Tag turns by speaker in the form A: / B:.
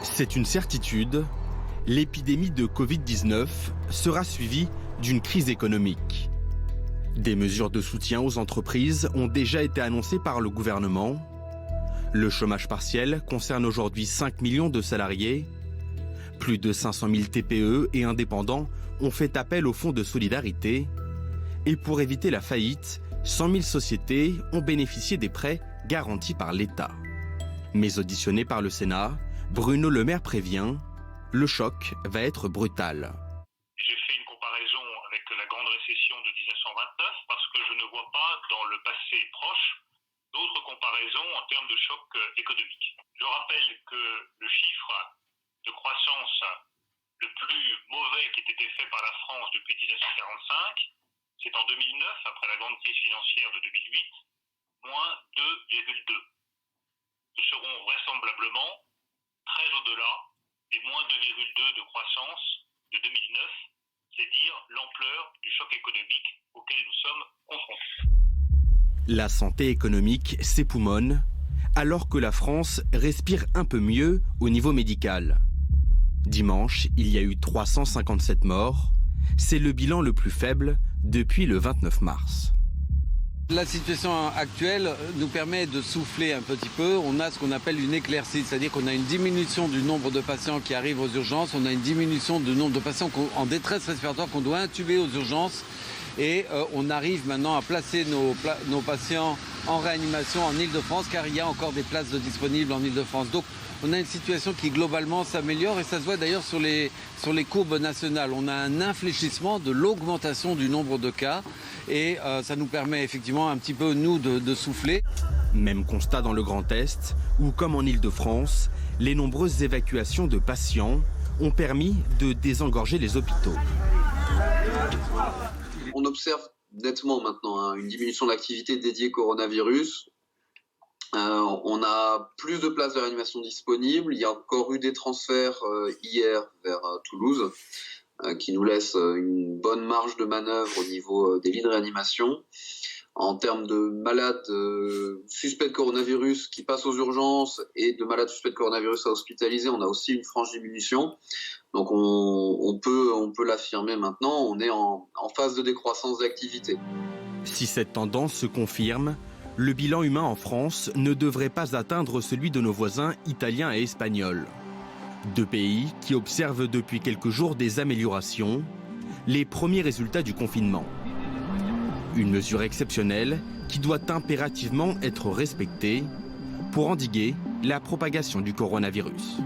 A: C'est une certitude, l'épidémie de Covid-19 sera suivie d'une crise économique. Des mesures de soutien aux entreprises ont déjà été annoncées par le gouvernement. Le chômage partiel concerne aujourd'hui 5 millions de salariés. Plus de 500 000 TPE et indépendants ont fait appel au fonds de solidarité. Et pour éviter la faillite, 100 000 sociétés ont bénéficié des prêts garantis par l'État. Mais auditionné par le Sénat, Bruno Le Maire prévient, le choc va être brutal.
B: J'ai fait une comparaison avec la grande récession de 1929 parce que je ne vois pas dans le passé proche d'autres comparaisons en termes de choc économique. Je rappelle que le chiffre de croissance le plus mauvais qui ait été fait par la France depuis 1945, c'est en 2009, après la grande crise financière de 2008, moins 2,2. Nous serons vraisemblablement très au-delà des moins 2,2 de croissance de 2009, c'est dire l'ampleur du choc économique auquel nous sommes confrontés.
A: La santé économique s'époumonne, alors que la France respire un peu mieux au niveau médical. Dimanche, il y a eu 357 morts. C'est le bilan le plus faible depuis le 29 mars.
C: La situation actuelle nous permet de souffler un petit peu. On a ce qu'on appelle une éclaircie, c'est-à-dire qu'on a une diminution du nombre de patients qui arrivent aux urgences, on a une diminution du nombre de patients en détresse respiratoire qu'on doit intuber aux urgences. Et on arrive maintenant à placer nos patients en réanimation en Ile-de-France, car il y a encore des places disponibles en Ile-de-France. Donc on a une situation qui globalement s'améliore et ça se voit d'ailleurs sur les courbes nationales. On a un infléchissement de l'augmentation du nombre de cas et ça nous permet effectivement un petit peu, nous, de souffler.
A: Même constat dans le Grand Est, où comme en Ile-de-France, les nombreuses évacuations de patients ont permis de désengorger les hôpitaux.
D: On observe nettement maintenant une diminution de l'activité dédiée coronavirus. On a plus de places de réanimation disponibles. Il y a encore eu des transferts hier vers Toulouse qui nous laissent une bonne marge de manœuvre au niveau des lits de réanimation. En termes de malades suspects de coronavirus qui passent aux urgences et de malades suspects de coronavirus à hospitaliser, on a aussi une franche diminution. Donc on peut l'affirmer maintenant, on est en phase de décroissance d'activité.
A: Si cette tendance se confirme, le bilan humain en France ne devrait pas atteindre celui de nos voisins italiens et espagnols. Deux pays qui observent depuis quelques jours des améliorations, les premiers résultats du confinement. Une mesure exceptionnelle qui doit impérativement être respectée pour endiguer la propagation du coronavirus.